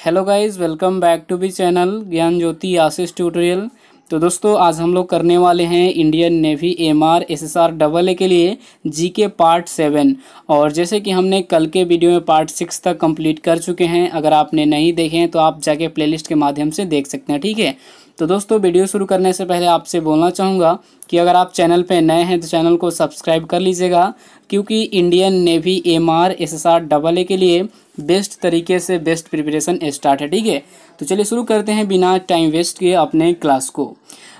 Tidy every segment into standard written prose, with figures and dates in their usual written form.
Hello guys, welcome back to B channel Gyan Jyoti Ashish tutorial. तो दोस्तों आज हम लोग करने वाले हैं Indian navy MR SSR double A के लिए जीके पार्ट 7। और जैसे कि हमने कल के वीडियो में पार्ट 6 तक कंप्लीट कर चुके हैं। अगर आपने नहीं देखे हैं तो आप जाके प्लेलिस्ट के माध्यम से देख सकते हैं, ठीक है। तो दोस्तों वीडियो शुरू करने से पहले आपसे बोलना चाहूँगा कि अगर आप चैनल पे नए हैं तो चैनल को सब्सक्राइब कर लीजिएगा, क्योंकि Indian navy MR SSR double A के लिए बेस्ट तरीके से बेस्ट प्रिपरेशन स्टार्ट है, ठीक है। तो चलिए शुरू करते हैं बिना टाइम वेस्ट किए अपने क्लास को।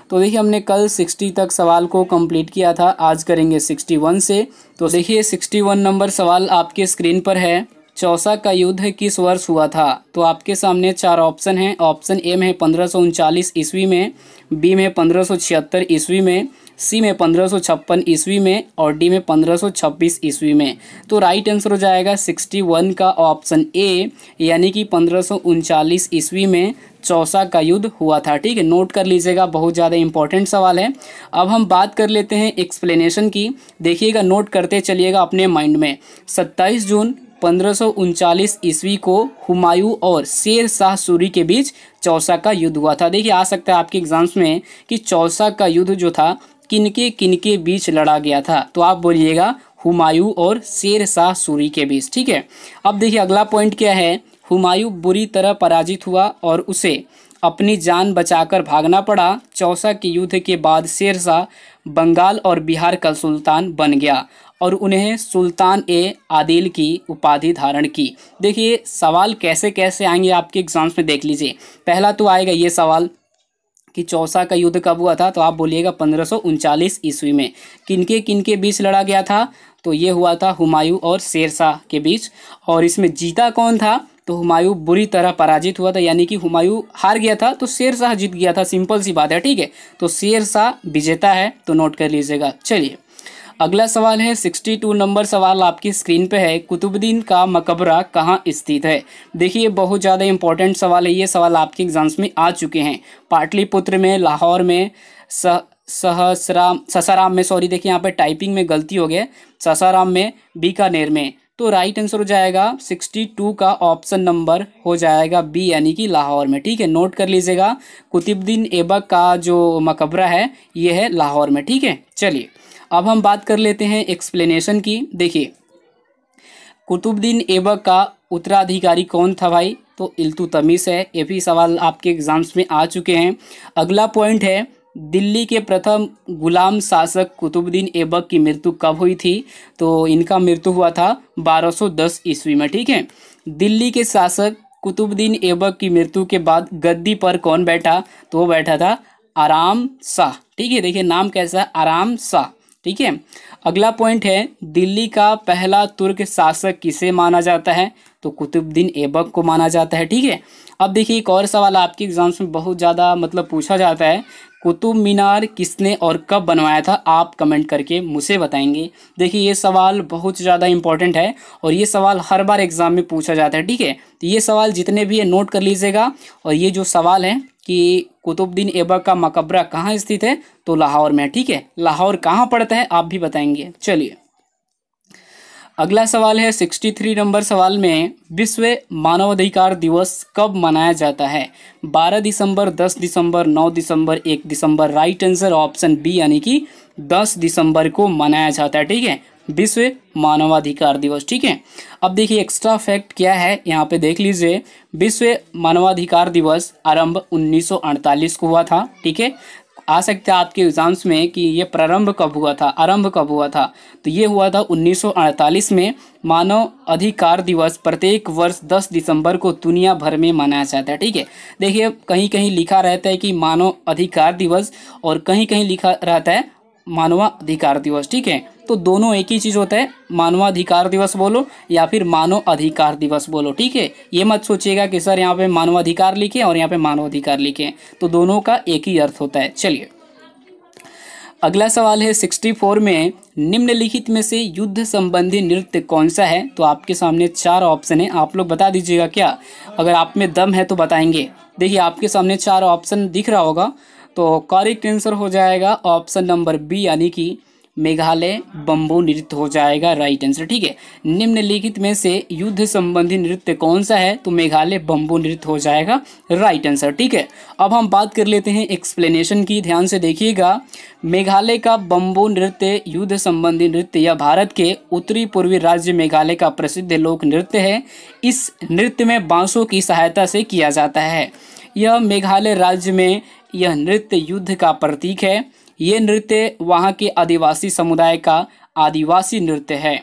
तो देखिए हमने कल 60 तक सवाल को कंप्लीट किया था, आज करेंगे 61 से। तो देखिए 61 नंबर सवाल आपके स्क्रीन पर है। चौसा का युद्ध किस वर्ष हुआ था? तो आपके सामने 4 ऑप्शन हैं। ऑप्शन ए में 1539 ईस्वी में, बी में 1576 ईस्वी में, सी में 1556 ईस्वी में और डी में 1526 ईस्वी में। तो राइट आंसर हो जाएगा 61 का ऑप्शन ए, यानी कि 1539 ईस्वी में चौसा का युद्ध हुआ था, ठीक है। नोट कर लीजिएगा, बहुत ज़्यादा इंपॉर्टेंट सवाल है। अब हम बात कर लेते हैं एक्सप्लेनेशन की। देखिएगा, नोट करते चलिएगा अपने माइंड में। 27 जून 1539 ईस्वी को हुमायूं और शेर शाह सूरी के बीच चौसा का युद्ध हुआ था। देखिए आ सकता है आपके एग्जाम्स में कि चौसा का युद्ध जो था किनके बीच लड़ा गया था। तो आप बोलिएगा हुमायूं और शेर शाह सूरी के बीच, ठीक है। अब देखिए अगला पॉइंट क्या है। हुमायूं बुरी तरह पराजित हुआ और उसे अपनी जान बचाकर भागना पड़ा। चौसा के युद्ध के बाद शेर शाह बंगाल और बिहार का सुल्तान बन गया और उन्हें सुल्तान ए आदिल की उपाधि धारण की। देखिए सवाल कैसे कैसे आएंगे आपके एग्जाम्स में, देख लीजिए। पहला तो आएगा ये सवाल कि चौसा का युद्ध कब हुआ था, तो आप बोलिएगा 1539 ईस्वी में। किनके बीच लड़ा गया था? तो ये हुआ था हुमायूं और शेर शाह के बीच। और इसमें जीता कौन था? तो हुमायूं बुरी तरह पराजित हुआ था, यानी कि हुमायूं हार गया था तो शेर शाह जीत गया था। सिंपल सी बात है, ठीक है। तो शेर शाह विजेता है, तो नोट कर लीजिएगा। चलिए अगला सवाल है 62 नंबर सवाल आपकी स्क्रीन पे है। कुतुबुद्दीन का मकबरा कहाँ स्थित है? देखिए बहुत ज़्यादा इंपॉर्टेंट सवाल है। ये सवाल आपके एग्जाम्स में आ चुके हैं। पाटलिपुत्र में, लाहौर में, सासाराम में, सॉरी देखिए यहाँ पे टाइपिंग में गलती हो गया, सासाराम में, बीकानेर में। तो राइट आंसर हो जाएगा 62 का ऑप्शन नंबर हो जाएगा बी, यानी कि लाहौर में, ठीक है। नोट कर लीजिएगा, कुतुबुद्दीन ऐबक का जो मकबरा है ये है लाहौर में, ठीक है। चलिए अब हम बात कर लेते हैं एक्सप्लेनेशन की। देखिए कुतुबुद्दीन ऐबक का उत्तराधिकारी कौन था भाई? तो इल्तुतमिश है। ये भी सवाल आपके एग्जाम्स में आ चुके हैं। अगला पॉइंट है, दिल्ली के प्रथम गुलाम शासक कुतुबुद्दीन ऐबक की मृत्यु कब हुई थी? तो इनका मृत्यु हुआ था 1210 ईस्वी में, ठीक है। दिल्ली के शासक कुतुबुद्दीन ऐबक की मृत्यु के बाद गद्दी पर कौन बैठा? तो वो बैठा था आराम शाह, ठीक है। देखिए नाम कैसा है, आराम शाह, ठीक है। अगला पॉइंट है, दिल्ली का पहला तुर्क शासक किसे माना जाता है? तो कुतुबुद्दीन ऐबक को माना जाता है, ठीक है। अब देखिए एक और सवाल आपके एग्जाम्स में बहुत ज़्यादा पूछा जाता है। कुतुब मीनार किसने और कब बनवाया था? आप कमेंट करके मुझे बताएंगे। देखिए ये सवाल बहुत ज़्यादा इंपॉर्टेंट है और ये सवाल हर बार एग्जाम में पूछा जाता है, ठीक है। तो ये सवाल जितने भी है नोट कर लीजिएगा। और ये जो सवाल है कि कुतुबुद्दीन ऐबक का मकबरा कहाँ स्थित है, तो लाहौर में, ठीक है। लाहौर कहाँ पड़ता है आप भी बताएंगे। चलिए अगला सवाल है 63 नंबर सवाल में, विश्व मानवाधिकार दिवस कब मनाया जाता है? 12 दिसंबर, 10 दिसंबर, 9 दिसंबर, 1 दिसंबर। राइट आंसर ऑप्शन बी, यानी कि 10 दिसंबर को मनाया जाता है, ठीक है। विश्व मानवाधिकार दिवस, ठीक है। अब देखिए एक्स्ट्रा फैक्ट क्या है यहाँ पे देख लीजिए। विश्व मानवाधिकार दिवस आरंभ 1948 को हुआ था, ठीक है। आ सकता है आपके एग्जाम्स में कि ये प्रारंभ कब हुआ था, आरंभ कब हुआ था? तो ये हुआ था 1948 में। मानव अधिकार दिवस प्रत्येक वर्ष 10 दिसंबर को दुनिया भर में मनाया जाता है, ठीक है। देखिए कहीं कहीं लिखा रहता है कि मानव अधिकार दिवस और कहीं कहीं लिखा रहता है मानवाधिकार दिवस, ठीक है। तो दोनों एक ही चीज़ होता है, मानवाधिकार दिवस बोलो या फिर मानव अधिकार दिवस बोलो, ठीक है। ये मत सोचिएगा कि सर यहाँ पे मानवाधिकार लिखे और यहाँ पे मानवाधिकार लिखे, तो दोनों का एक ही अर्थ होता है। चलिए अगला सवाल है 64 में, निम्नलिखित में से युद्ध संबंधी नृत्य कौन सा है? तो आपके सामने 4 ऑप्शन है, आप लोग बता दीजिएगा क्या, अगर आप में दम है तो बताएंगे। देखिए आपके सामने 4 ऑप्शन दिख रहा होगा, तो करेक्ट आंसर हो जाएगा ऑप्शन नंबर बी, यानी कि मेघालय बम्बू नृत्य हो जाएगा राइट आंसर। ठीक है, निम्नलिखित में से युद्ध संबंधी नृत्य कौन सा है, तो मेघालय बम्बू नृत्य हो जाएगा राइट आंसर। ठीक है, अब हम बात कर लेते हैं एक्सप्लेनेशन की, ध्यान से देखिएगा। मेघालय का बम्बू नृत्य युद्ध संबंधी नृत्य यह भारत के उत्तरी पूर्वी राज्य मेघालय का प्रसिद्ध लोक नृत्य है। इस नृत्य में बांसुरी की सहायता से किया जाता है। यह मेघालय राज्य में यह नृत्य युद्ध का प्रतीक है। ये नृत्य वहाँ के आदिवासी समुदाय का आदिवासी नृत्य है।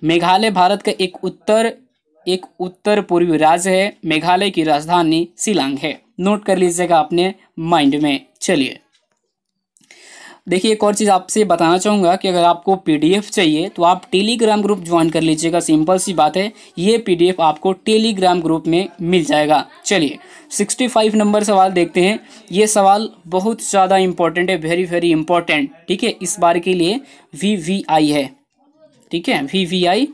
मेघालय भारत का एक उत्तर पूर्वी राज्य है। मेघालय की राजधानी शिलांग है। नोट कर लीजिएगा अपने माइंड में। चलिए देखिए, एक और चीज़ आपसे बताना चाहूँगा कि अगर आपको पीडीएफ चाहिए तो आप टेलीग्राम ग्रुप ज्वाइन कर लीजिएगा। सिंपल सी बात है, ये पीडीएफ आपको टेलीग्राम ग्रुप में मिल जाएगा। चलिए 65 नंबर सवाल देखते हैं। ये सवाल बहुत ज़्यादा इंपॉर्टेंट है, वेरी वेरी इंपॉर्टेंट। ठीक है, इस बार के लिए VVI है। ठीक है, VVI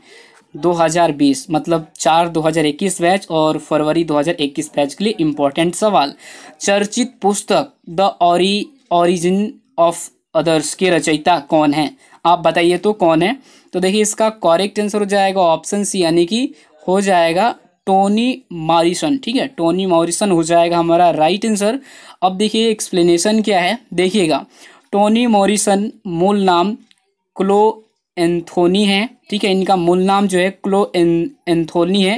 2020 मतलब 4/2021 बैच और फरवरी 2021 बैच के लिए इम्पोर्टेंट सवाल। चर्चित पुस्तक द ओरिजिन ऑफ अदर्स के रचयिता कौन है, आप बताइए तो कौन है। तो देखिए इसका करेक्ट आंसर हो जाएगा ऑप्शन सी, यानी कि हो जाएगा टोनी मॉरिसन। ठीक है, टोनी मॉरिसन हो जाएगा हमारा राइट आंसर। अब देखिए एक्सप्लेनेशन क्या है, देखिएगा। टोनी मॉरिसन मूल नाम क्लो एंथोनी है। ठीक है, इनका मूल नाम जो है क्लो एंथोनी है।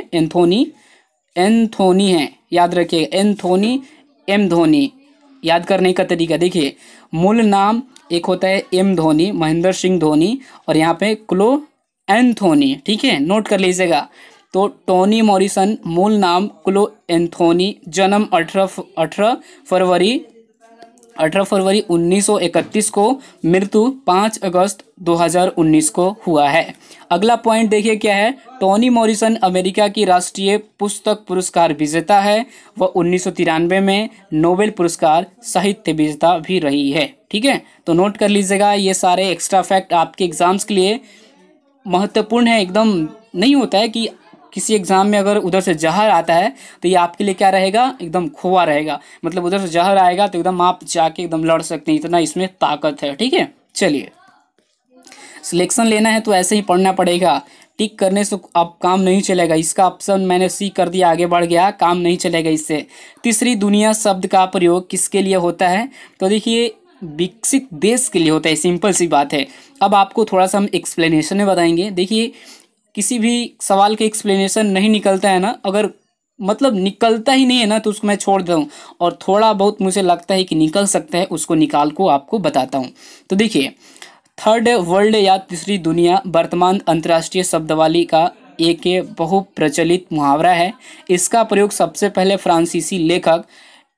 एंथोनी है, याद रखिएगा। एंथोनी एम धोनी, याद करने का तरीका देखिए। मूल नाम एक होता है एम धोनी, महेंद्र सिंह धोनी, और यहाँ पे क्लो एंथोनी। ठीक है, नोट कर लीजिएगा। तो टोनी मॉरिसन मूल नाम क्लो एंथोनी, जन्म 18 फरवरी 1931 को, मृत्यु 5 अगस्त 2019 को हुआ है। अगला पॉइंट देखिए क्या है। टोनी मॉरिसन अमेरिका की राष्ट्रीय पुस्तक पुरस्कार विजेता है। वह 1993 में नोबेल पुरस्कार साहित्य विजेता भी रही है। ठीक है, तो नोट कर लीजिएगा। ये सारे एक्स्ट्रा फैक्ट आपके एग्जाम्स के लिए महत्वपूर्ण है। एकदम नहीं होता है कि किसी एग्जाम में अगर उधर से जहर आता है तो ये आपके लिए क्या रहेगा, एकदम खोआ रहेगा। मतलब उधर से जहर आएगा तो एकदम आप जाके एकदम लड़ सकते हैं, इतना इसमें ताकत है। ठीक है, चलिए सिलेक्शन लेना है तो ऐसे ही पढ़ना पड़ेगा। टिक करने से अब काम नहीं चलेगा। इसका ऑप्शन मैंने सी कर दिया, आगे बढ़ गया, काम नहीं चलेगा इससे। तीसरी दुनिया शब्द का प्रयोग किसके लिए होता है, तो देखिए विकसित देश के लिए होता है। सिंपल सी बात है। अब आपको थोड़ा सा हम एक्सप्लेनेशन में बताएंगे। देखिए किसी भी सवाल के एक्सप्लेनेशन नहीं निकलता है ना, अगर मतलब निकलता ही नहीं है ना, तो उसको मैं छोड़ दूँ, और थोड़ा बहुत मुझे लगता है कि निकल सकता है, उसको निकाल को आपको बताता हूँ। तो देखिए थर्ड वर्ल्ड या तीसरी दुनिया वर्तमान अंतर्राष्ट्रीय शब्दावली का एक बहुप्रचलित मुहावरा है। इसका प्रयोग सबसे पहले फ्रांसीसी लेखक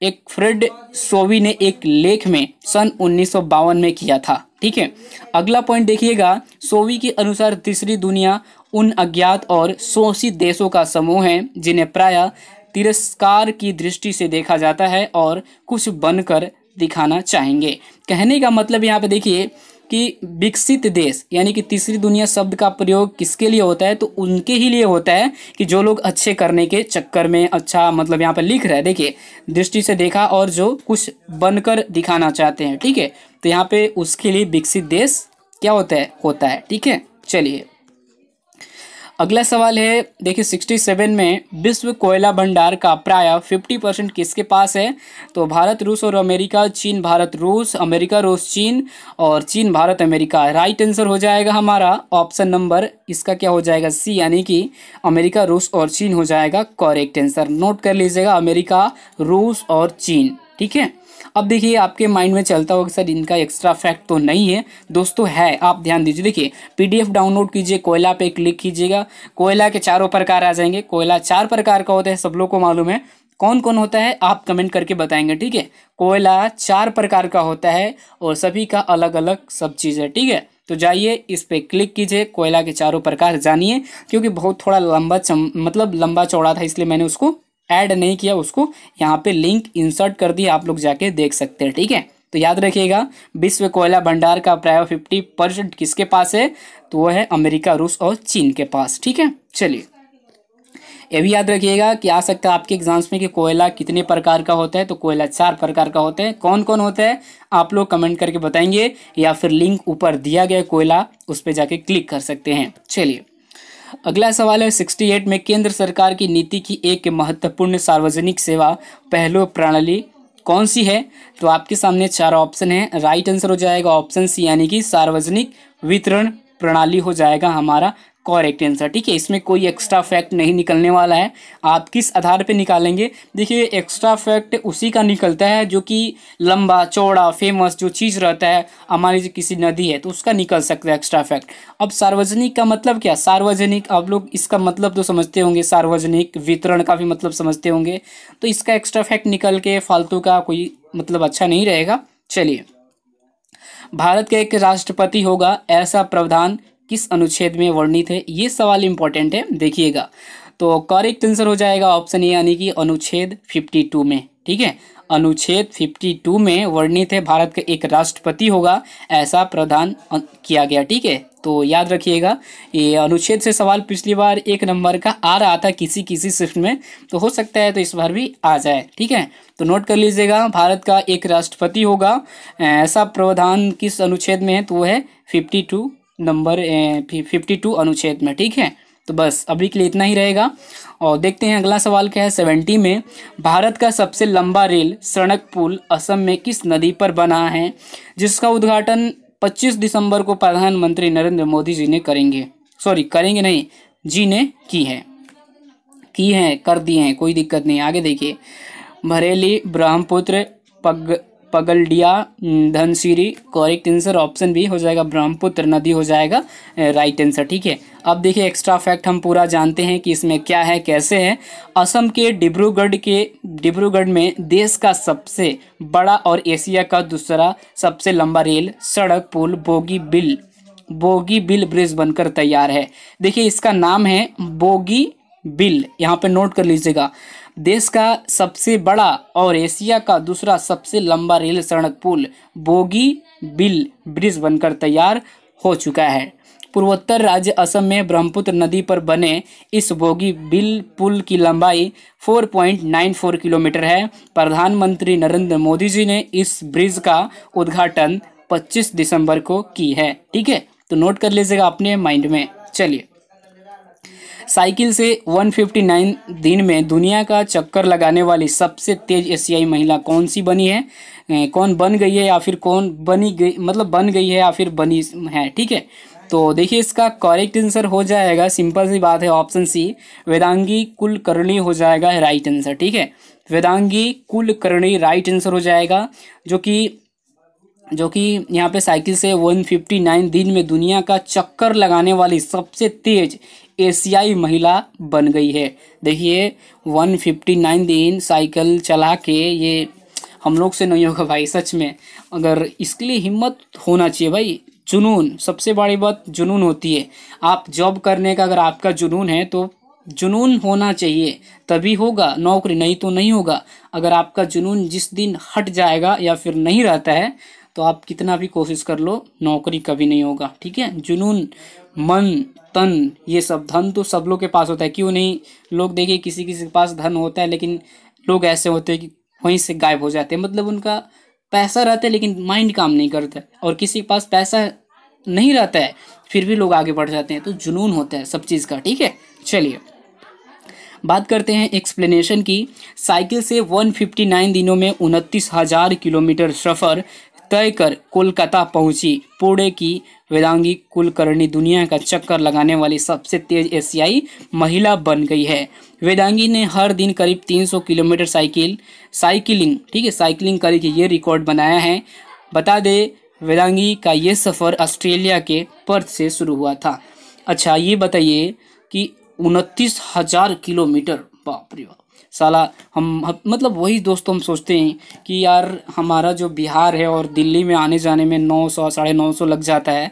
एक फ्रेड सोवी ने एक लेख में सन 1952 में किया था। ठीक है, अगला पॉइंट देखिएगा। सोवी के अनुसार तीसरी दुनिया उन अज्ञात और शोषित देशों का समूह है जिन्हें प्रायः तिरस्कार की दृष्टि से देखा जाता है और कुछ बनकर दिखाना चाहेंगे। कहने का मतलब यहाँ पे देखिए कि विकसित देश यानी कि तीसरी दुनिया शब्द का प्रयोग किसके लिए होता है, तो उनके ही लिए होता है कि जो लोग अच्छे करने के चक्कर में, अच्छा मतलब यहाँ पे लिख रहा है देखिए, दृष्टि से देखा और जो कुछ बनकर दिखाना चाहते हैं। ठीक है, तो यहाँ पे उसके लिए विकसित देश क्या होता है। ठीक है, चलिए अगला सवाल है। देखिए 67 में विश्व कोयला भंडार का प्रायः 50% किसके पास है, तो भारत, रूस और अमेरिका। चीन, भारत, रूस, अमेरिका, रूस, चीन, और चीन, भारत, अमेरिका। राइट आंसर हो जाएगा हमारा ऑप्शन नंबर इसका क्या हो जाएगा, सी, यानी कि अमेरिका, रूस और चीन हो जाएगा करेक्ट आंसर। नोट कर लीजिएगा, अमेरिका, रूस और चीन। ठीक है, अब देखिए आपके माइंड में चलता होगा सर इनका एक्स्ट्रा फैक्ट तो नहीं है। दोस्तों है, आप ध्यान दीजिए। देखिए पीडीएफ डाउनलोड कीजिए, कोयला पे क्लिक कीजिएगा, कोयला के चारों प्रकार आ जाएंगे। कोयला 4 प्रकार का होता है, सब लोग को मालूम है। कौन कौन होता है आप कमेंट करके बताएंगे। ठीक है, कोयला 4 प्रकार का होता है और सभी का अलग अलग सब चीज़ है। ठीक है, तो जाइए इस पे क्लिक कीजिए, कोयला के चारों प्रकार जानिए। क्योंकि बहुत थोड़ा लंबा चौड़ा था, इसलिए मैंने उसको ऐड नहीं किया, उसको यहाँ पे लिंक इंसर्ट कर दिया, आप लोग जाके देख सकते हैं। ठीक है, तो याद रखिएगा विश्व कोयला भंडार का प्राय 50% किसके पास है, तो वह है अमेरिका, रूस और चीन के पास। ठीक है, चलिए ये भी याद रखिएगा कि आ सकता है आपके एग्जाम्स में कि कोयला कितने प्रकार का होता है, तो कोयला 4 प्रकार का होता है। कौन कौन होता है आप लोग कमेंट करके बताएंगे, या फिर लिंक ऊपर दिया गया कोयला उस पर जाके क्लिक कर सकते हैं। चलिए अगला सवाल है 68 में केंद्र सरकार की नीति की एक महत्वपूर्ण सार्वजनिक सेवा पहलू प्रणाली कौन सी है? तो आपके सामने 4 ऑप्शन है। राइट आंसर हो जाएगा ऑप्शन सी यानी कि सार्वजनिक वितरण प्रणाली हो जाएगा हमारा करेक्ट आंसर। ठीक है, इसमें कोई एक्स्ट्रा फैक्ट नहीं निकलने वाला है। आप किस आधार पे निकालेंगे? देखिए एक्स्ट्रा फैक्ट उसी का निकलता है जो कि लंबा चौड़ा फेमस जो चीज़ रहता है, हमारी जो किसी नदी है तो उसका निकल सकता है एक्स्ट्रा फैक्ट। अब सार्वजनिक का मतलब क्या? सार्वजनिक आप लोग इसका मतलब तो समझते होंगे, सार्वजनिक वितरण का भी मतलब समझते होंगे, तो इसका एक्स्ट्रा फैक्ट निकल के फालतू का कोई मतलब अच्छा नहीं रहेगा। चलिए, भारत का एक राष्ट्रपति होगा ऐसा प्रावधान किस अनुच्छेद में वर्णित है? ये सवाल इंपॉर्टेंट है, देखिएगा। तो करेक्ट आंसर हो जाएगा ऑप्शन ए यानी कि अनुच्छेद 52 में। ठीक है, अनुच्छेद 52 में वर्णित है भारत का एक राष्ट्रपति होगा ऐसा प्रावधान किया गया। ठीक है, तो याद रखिएगा ये अनुच्छेद से सवाल पिछली बार 1 नंबर का आ रहा था किसी किसी शिफ्ट में, तो हो सकता है तो इस बार भी आ जाए। ठीक है, तो नोट कर लीजिएगा भारत का एक राष्ट्रपति होगा ऐसा प्रावधान किस अनुच्छेद में है? तो वो है 52 नंबर 52 अनुच्छेद में। ठीक है, तो बस अभी के लिए इतना ही रहेगा। और देखते हैं अगला सवाल क्या है 70 में भारत का सबसे लंबा रेल सड़क पुल असम में किस नदी पर बना है जिसका उद्घाटन 25 दिसंबर को प्रधानमंत्री नरेंद्र मोदी जी ने करेंगे नहीं, जी ने की है कर दिए हैं, कोई दिक्कत नहीं। आगे देखिए, Bareli, Brahmaputra, Pagladiya, Dhansiri. Correct answer option B हो जाएगा, ब्रह्मपुत्र नदी हो जाएगा राइट आंसर। ठीक है, अब देखिए एक्स्ट्रा फैक्ट हम पूरा जानते हैं कि इसमें क्या है कैसे है। असम के डिब्रूगढ़ में देश का सबसे बड़ा और एशिया का दूसरा सबसे लंबा रेल सड़क पुल बोगीबिल ब्रिज बनकर तैयार है। देखिए इसका नाम है बोगीबिल, यहाँ पे नोट कर लीजिएगा। देश का सबसे बड़ा और एशिया का दूसरा सबसे लंबा रेल सड़क पुल बोगीबिल ब्रिज बनकर तैयार हो चुका है। पूर्वोत्तर राज्य असम में ब्रह्मपुत्र नदी पर बने इस बोगीबिल पुल की लंबाई 4.94 किलोमीटर है। प्रधानमंत्री नरेंद्र मोदी जी ने इस ब्रिज का उद्घाटन 25 दिसंबर को की है। ठीक है, तो नोट कर लीजिएगा अपने माइंड में। चलिए, साइकिल से 159 दिन में दुनिया का चक्कर लगाने वाली सबसे तेज एशियाई महिला कौन सी बनी है? कौन बन गई है या फिर कौन बनी गई, मतलब बन गई है या फिर बनी है? ठीक है, तो देखिए इसका करेक्ट आंसर हो जाएगा, सिंपल सी बात है, ऑप्शन सी वेदांगी कुलकर्णी हो जाएगा राइट आंसर। ठीक है, वेदांगी कुलकर्णी राइट आंसर हो जाएगा, जो कि यहाँ पे साइकिल से 159 दिन में दुनिया का चक्कर लगाने वाली सबसे तेज एशियाई महिला बन गई है। देखिए 159 दिन साइकिल चला के, ये हम लोग से नहीं होगा भाई सच में। अगर इसके लिए हिम्मत होना चाहिए भाई, जुनून, सबसे बड़ी बात जुनून होती है। आप जॉब करने का अगर आपका जुनून है तो जुनून होना चाहिए, तभी होगा नौकरी, नहीं तो नहीं होगा। अगर आपका जुनून जिस दिन हट जाएगा या फिर नहीं रहता है तो आप कितना भी कोशिश कर लो, नौकरी कभी नहीं होगा। ठीक है, जुनून, मन, तन, ये सब, धन तो सब लोग के पास होता है, क्यों नहीं? लोग देखिए किसी किसी के पास धन होता है, लेकिन लोग ऐसे होते हैं कि वहीं से गायब हो जाते हैं। मतलब उनका पैसा रहता है लेकिन माइंड काम नहीं करता है, और किसी के पास पैसा नहीं रहता है फिर भी लोग आगे बढ़ जाते हैं। तो जुनून होता है सब चीज़ का। ठीक है, चलिए बात करते हैं एक्सप्लेनेशन की। साइकिल से 159 दिनों में 29,000 किलोमीटर सफ़र तय कर कोलकाता पहुंची पुणे की वेदांगी कुलकर्णी दुनिया का चक्कर लगाने वाली सबसे तेज एशियाई महिला बन गई है। वेदांगी ने हर दिन करीब 300 किलोमीटर साइकिलिंग करके ये रिकॉर्ड बनाया है। बता दे वेदांगी का ये सफ़र ऑस्ट्रेलिया के पर्थ से शुरू हुआ था। अच्छा ये बताइए कि 29,000 किलोमीटर, बाप रे बाप साला। हम मतलब वही दोस्तों हम सोचते हैं कि यार हमारा जो बिहार है और दिल्ली में आने जाने में 900 950 लग जाता है,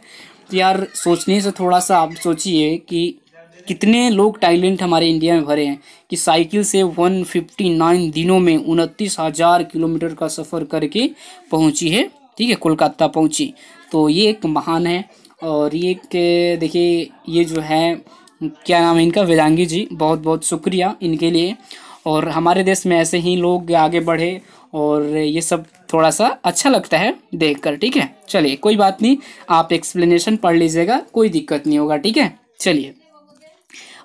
तो यार सोचने से थोड़ा सा आप सोचिए कि कितने लोग टैलेंट हमारे इंडिया में भरे हैं कि साइकिल से 159 दिनों में 29,000 किलोमीटर का सफ़र करके पहुंची है। ठीक है, कोलकाता पहुंची, तो ये एक महान है। और ये देखिए ये जो है क्या नाम है इनका, वेदांगी जी, बहुत बहुत शुक्रिया इनके लिए। और हमारे देश में ऐसे ही लोग आगे बढ़े और ये सब थोड़ा सा अच्छा लगता है देखकर। ठीक है, चलिए कोई बात नहीं, आप एक्सप्लेनेशन पढ़ लीजिएगा, कोई दिक्कत नहीं होगा। ठीक है, चलिए।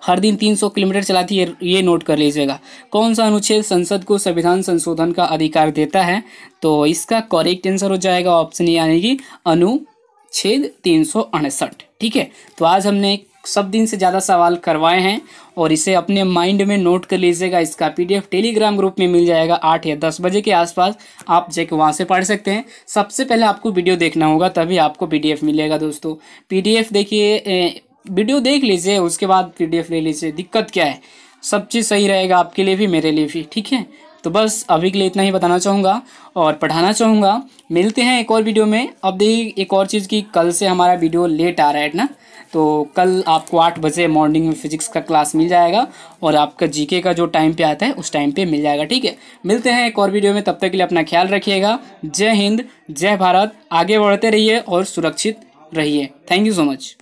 हर दिन 300 किलोमीटर चलाती है, ये नोट कर लीजिएगा। कौन सा अनुच्छेद संसद को संविधान संशोधन का अधिकार देता है? तो इसका करेक्ट आंसर हो जाएगा ऑप्शन ए, यानी कि अनुच्छेद 368। ठीक है, तो आज हमने सब दिन से ज़्यादा सवाल करवाए हैं और इसे अपने माइंड में नोट कर लीजिएगा। इसका पीडीएफ टेलीग्राम ग्रुप में मिल जाएगा 8 या 10 बजे के आसपास, आप जाके वहाँ से पढ़ सकते हैं। सबसे पहले आपको वीडियो देखना होगा, तभी आपको पीडीएफ मिलेगा दोस्तों। पीडीएफ देखिए, वीडियो देख लीजिए, उसके बाद पीडीएफ ले लीजिए, दिक्कत क्या है, सब चीज़ सही रहेगा आपके लिए भी मेरे लिए भी। ठीक है, तो बस अभी के लिए इतना ही बताना चाहूँगा और पढ़ाना चाहूँगा। मिलते हैं एक और वीडियो में। अब देखिए एक और चीज़ की, कल से हमारा वीडियो लेट आ रहा है ना, तो कल आपको 8 बजे मॉर्निंग में फिजिक्स का क्लास मिल जाएगा और आपका जीके का जो टाइम पे आता है उस टाइम पे मिल जाएगा। ठीक है, मिलते हैं एक और वीडियो में, तब तक के लिए अपना ख्याल रखिएगा। जय हिंद, जय भारत, आगे बढ़ते रहिए और सुरक्षित रहिए। Thank you so much.